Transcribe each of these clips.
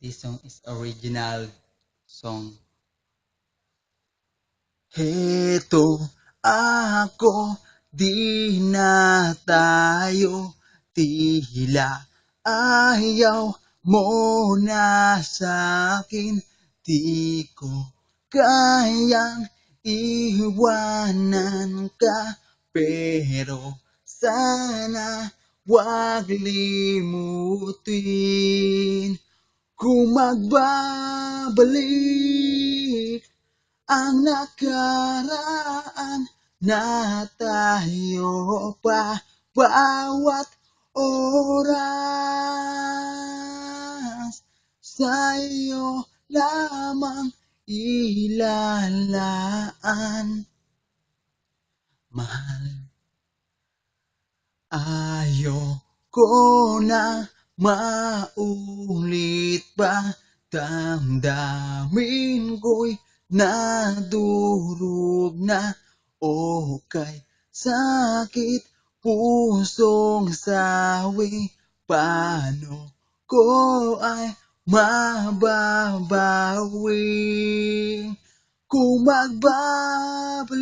This song is original song. Heto ako, di na tayo, tila ayaw mo na sa'kin, di ko kayang iwanan ka, pero sana wag limutin kung magbabalik ang nakaraan na tayo pa bawat oras sa'yo lamang ilalaan. Mahal, ayoko na maulit pa, damdamin ko'y nadurog na, o kay sakit pusong sawi, paano ko ay mababawi kung magbabalik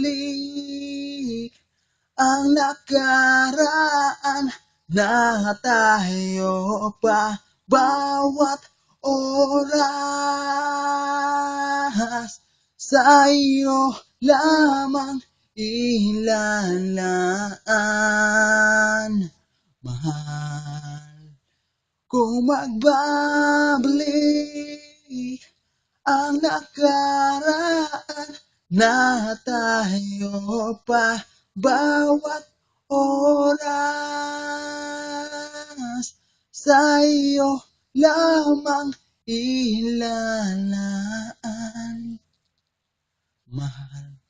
ang nakaraan na tayo pa bawat oras sa'yo lamang ilalaan. Mahal, kung magbabalik ang nakaraan na tayo pa bawat oras sa'yo lamang ilalaan. Mahal.